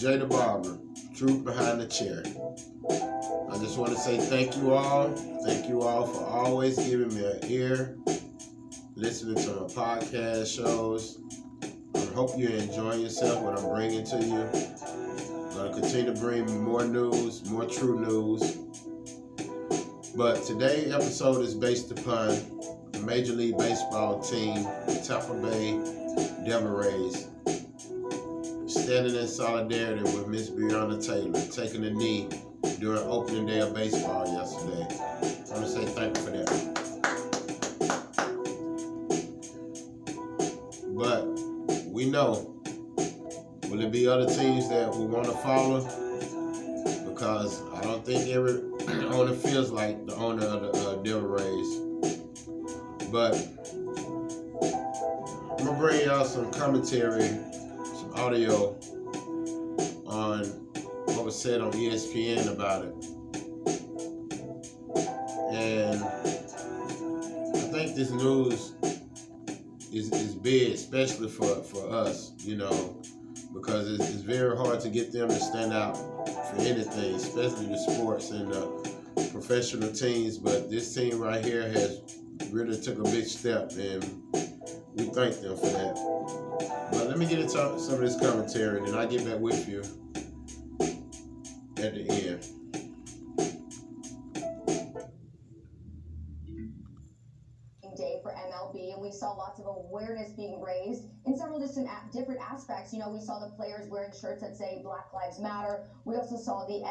Jay the Barber, truth behind the chair. I just want to say thank you all. Thank you all for always giving me an ear, listening to my podcast shows. I hope you're enjoying yourself, what I'm bringing to you. I'm going to continue to bring more news, more true news. But today's episode is based upon the Major League Baseball team, the Tampa Bay Devil Rays, standing in solidarity with Miss Breonna Taylor, taking a knee during opening day of baseball yesterday. I want to say thank you for that. But we know, will it be other teams that we want to follow? Because I don't think every owner feels like the owner of the Devil Rays. But I'm going to bring y'all some commentary, some audio on what was said on ESPN about it. And I think this news is big, especially for us, you know, because it's very hard to get them to stand out for anything, especially the sports and the professional teams. But this team right here has really took a big step, and we thank them for that. But let me get into some of this commentary, and then I'll get back with you at the end. Day for MLB, and we saw lots of awareness being raised in several different aspects. You know, we saw the players wearing shirts that say Black Lives Matter. We also saw the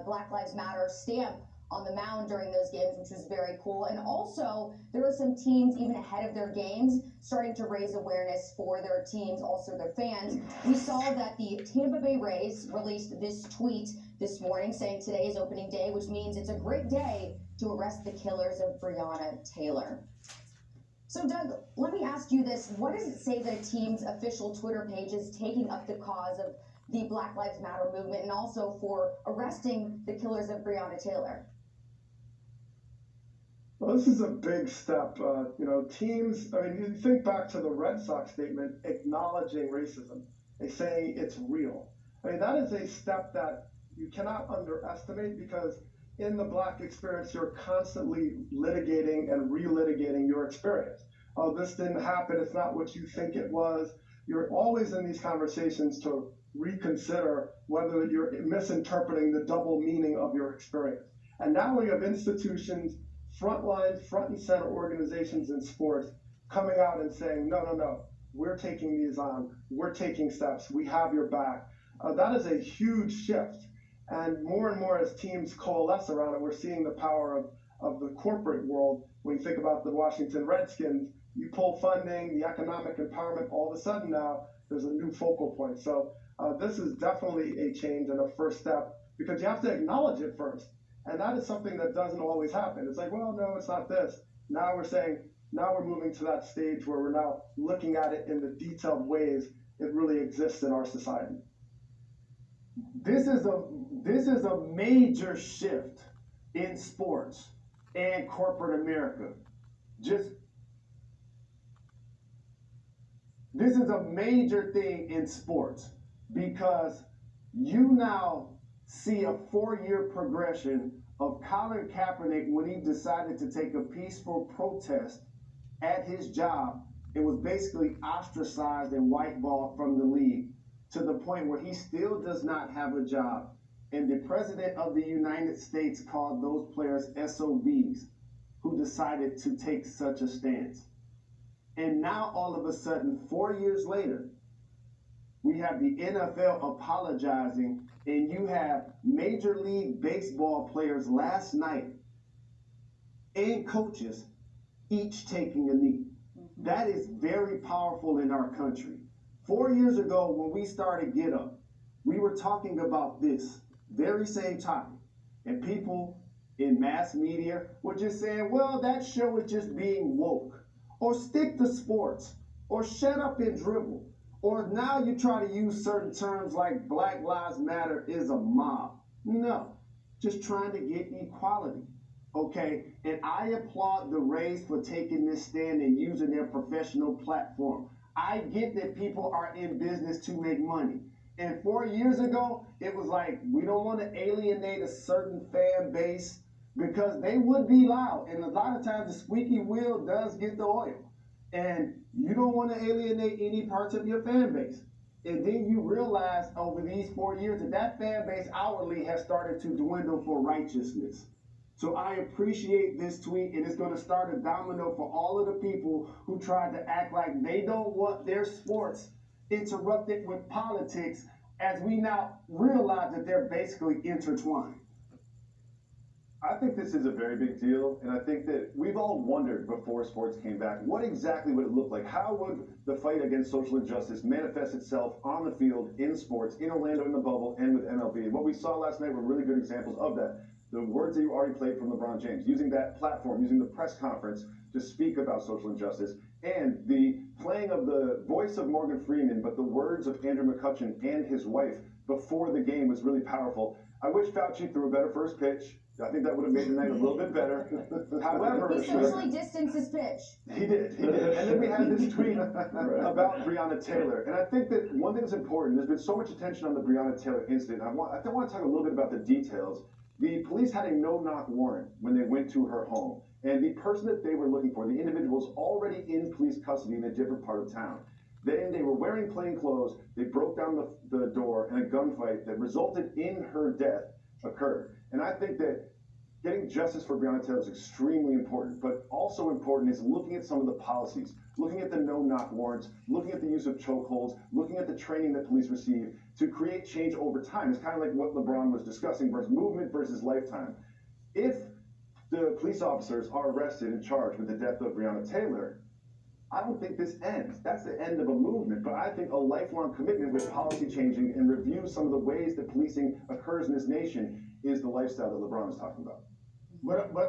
Black Lives Matter stamp on the mound during those games, which was very cool. And also, there were some teams even ahead of their games starting to raise awareness for their teams, also their fans. We saw that the Tampa Bay Rays released this tweet this morning saying today is opening day, which means it's a great day to arrest the killers of Breonna Taylor. So, Doug, let me ask you this. What does it say that a team's official Twitter page is taking up the cause of the Black Lives Matter movement and also for arresting the killers of Breonna Taylor? Well, this is a big step. Teams, you think back to the Red Sox statement acknowledging racism. They say it's real. That is a step that you cannot underestimate, because in the Black experience, you're constantly litigating and relitigating your experience. Oh, this didn't happen. It's not what you think it was. You're always in these conversations to reconsider whether you're misinterpreting the double meaning of your experience. And now we have institutions, front and center organizations in sports coming out and saying, no, we're taking these on. We're taking steps. We have your back. That is a huge shift. And more as teams coalesce around it, we're seeing the power of the corporate world. When you think about the Washington Redskins, you pull funding, the economic empowerment, all of a sudden now there's a new focal point. So this is definitely a change and a first step, because you have to acknowledge it first. And that is something that doesn't always happen. It's like, well, no, it's not this. Now we're moving to that stage where we're now looking at it in the detailed ways it really exists in our society. This is a major shift in sports and corporate America. This is a major thing in sports, because you now see a 4-year progression of Colin Kaepernick when he decided to take a peaceful protest at his job and was basically ostracized and whiteballed from the league, to the point where he still does not have a job. And the President of the United States called those players SOBs who decided to take such a stance. And now all of a sudden, 4 years later, we have the NFL apologizing, and you have Major League Baseball players last night and coaches each taking a knee. That is very powerful in our country. 4 years ago, when we started Get Up, we were talking about this very same topic, and people in mass media were just saying, well, that show is just being woke, or stick to sports, or shut up and dribble, or now you try to use certain terms like Black Lives Matter is a mob. No, just trying to get equality. Okay, and I applaud the Rays for taking this stand and using their professional platform. I get that people are in business to make money. And 4 years ago, it was like, we don't want to alienate a certain fan base because they would be loud. And a lot of times the squeaky wheel does get the oil. And you don't want to alienate any parts of your fan base. And then you realize over these 4 years that fan base outwardly has started to dwindle for righteousness. So I appreciate this tweet, and it's going to start a domino for all of the people who tried to act like they don't want their sports interrupted with politics, as we now realize that they're basically intertwined. I think this is a very big deal, and I think that we've all wondered before sports came back, what exactly would it look like? How would the fight against social injustice manifest itself on the field, in sports, in Orlando, in the bubble, and with MLB? And what we saw last night were really good examples of that. The words that you already played from LeBron James, using that platform, using the press conference to speak about social injustice, and the playing of the voice of Morgan Freeman, but the words of Andrew McCutcheon and his wife before the game was really powerful. I wish Fauci threw a better first pitch. I think that would have made the night a little bit better. However, he socially distanced his pitch. He did. And then we had this tweet about Breonna Taylor. And I think that one thing that's important, there's been so much attention on the Breonna Taylor incident. I want to talk a little bit about the details. The police had a no-knock warrant when they went to her home. And the person that they were looking for, the individual, was already in police custody in a different part of town. Then they were wearing plain clothes. They broke down the door, and a gunfight that resulted in her death occurred. And I think that getting justice for Breonna Taylor is extremely important, but also important is looking at some of the policies, looking at the no-knock warrants, looking at the use of chokeholds, looking at the training that police receive to create change over time. It's kind of like what LeBron was discussing, versus movement versus lifetime. If the police officers are arrested and charged with the death of Breonna Taylor, I don't think this ends. That's the end of a movement, but I think a lifelong commitment with policy changing and review some of the ways that policing occurs in this nation is the lifestyle that LeBron is talking about.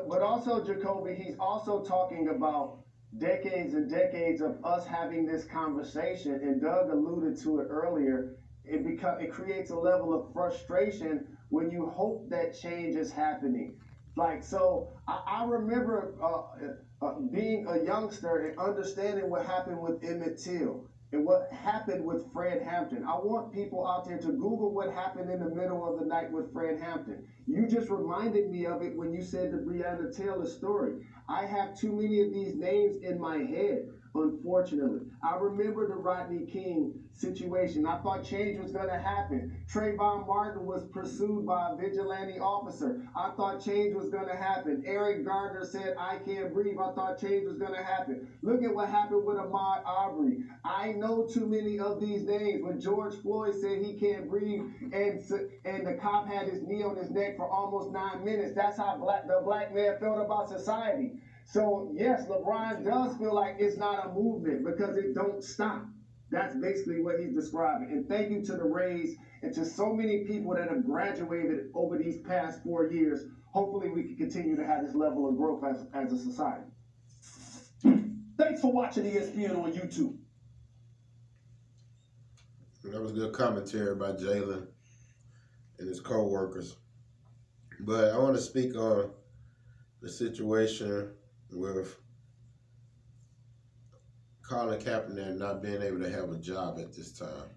But also, Jacoby, he's also talking about decades and decades of us having this conversation, and Doug alluded to it earlier. It creates a level of frustration when you hope that change is happening. Like, so I remember being a youngster and understanding what happened with Emmett Till and what happened with Fred Hampton. I want people out there to Google what happened in the middle of the night with Fred Hampton. You just reminded me of it when you said the Breonna Taylor story. I have too many of these names in my head, unfortunately. I remember the Rodney King situation. I thought change was going to happen. Trayvon Martin was pursued by a vigilante officer. I thought change was going to happen. Eric Gardner said, "I can't breathe." I thought change was going to happen. Look at what happened with Ahmaud Arbery. I know too many of these names. When George Floyd said he can't breathe and the cop had his knee on his neck for almost 9 minutes, that's how the black man felt about society. So yes, LeBron does feel like it's not a movement because it don't stop. That's basically what he's describing. And thank you to the Rays and to so many people that have graduated over these past 4 years. Hopefully we can continue to have this level of growth as a society. Thanks for watching ESPN on YouTube. That was good commentary by Jalen and his co-workers. But I want to speak on the situation with Colin Kaepernick not being able to have a job at this time.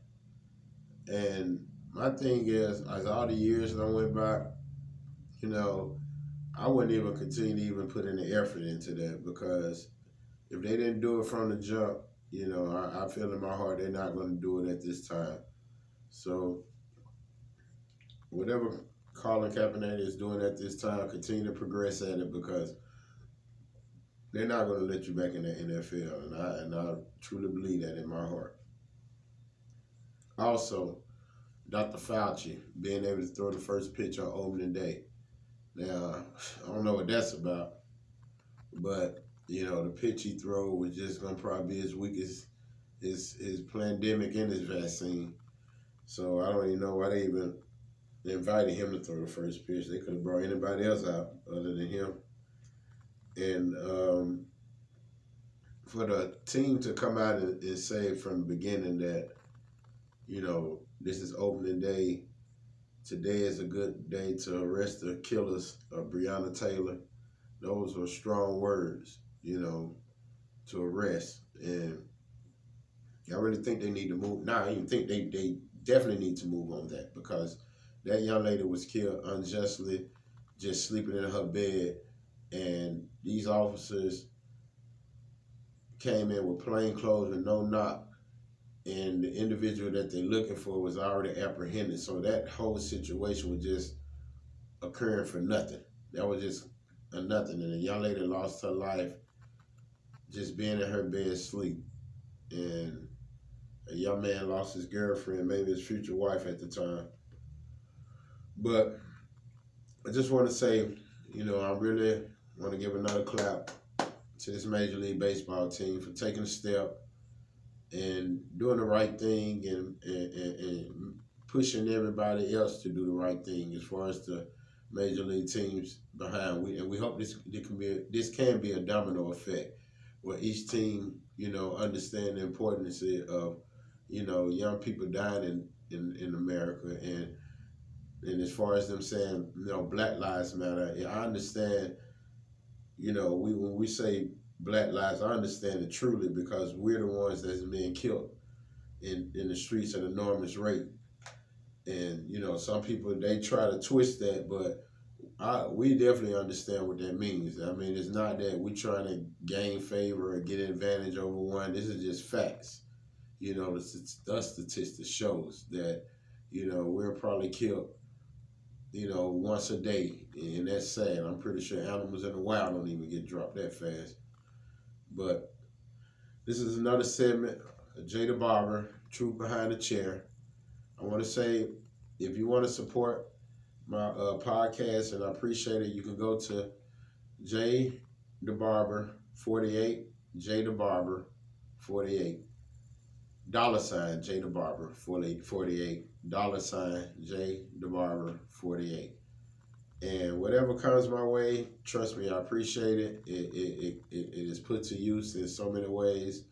And my thing is, as all the years that went by, I wouldn't even continue to even put any effort into that, because if they didn't do it from the jump, I feel in my heart they're not going to do it at this time. So whatever Colin Kaepernick is doing at this time, continue to progress at it, because they're not going to let you back in the NFL, and I truly believe that in my heart. Also, Dr. Fauci being able to throw the first pitch on opening day. Now, I don't know what that's about, but, the pitch he threw was just going to probably be as weak as his pandemic and his vaccine. So I don't even know why they even invited him to throw the first pitch. They could have brought anybody else out other than him. And for the team to come out and say from the beginning that, this is opening day, today is a good day to arrest the killers of Breonna Taylor, those are strong words, to arrest. And I really think they need to move. Now, I even think they definitely need to move on that, because that young lady was killed unjustly, just sleeping in her bed, and these officers came in with plain clothes and no knock, and the individual that they're looking for was already apprehended. So that whole situation was just occurring for nothing. That was just a nothing, and the young lady lost her life just being in her bed asleep, and a young man lost his girlfriend, maybe his future wife at the time. But I just want to say, I really want to give another clap to this Major League Baseball team for taking a step and doing the right thing, and pushing everybody else to do the right thing as far as the major league teams behind. We hope this can be a domino effect where each team, understand the importance of, young people dying in America, and as far as them saying, Black Lives Matter, I understand, when we say Black lives, I understand it truly, because we're the ones that's being killed in the streets at an enormous rate. And, some people, they try to twist that, but we definitely understand what that means. I mean, it's not that we're trying to gain favor or get an advantage over one. This is just facts. The statistics shows that, we're probably killed, once a day. And that's sad. I'm pretty sure animals in the wild don't even get dropped that fast. But this is another segment of Jay the Barber, Truth Behind the Chair. I want to say, if you want to support my podcast, and I appreciate it, you can go to Jay the Barber 48, Jay the Barber 48, $ Jay the Barber 48, $ Jay the Barber 48. And whatever comes my way, trust me, I appreciate it. It is put to use in so many ways,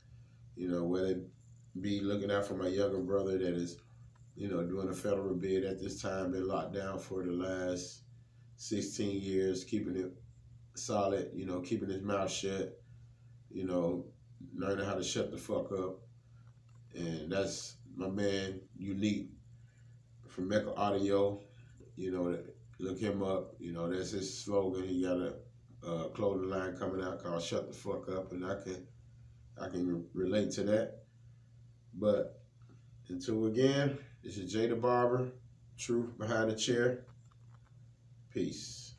whether it be looking out for my younger brother that is, doing a federal bid at this time, been locked down for the last 16 years, keeping it solid, keeping his mouth shut, learning how to shut the fuck up. And that's my man, Unique, from Mecca Audio, look him up. That's his slogan. He got a clothing line coming out called "Shut the Fuck Up," and I can relate to that. But until again, this is Jay the Barber, Truth Behind the Chair. Peace.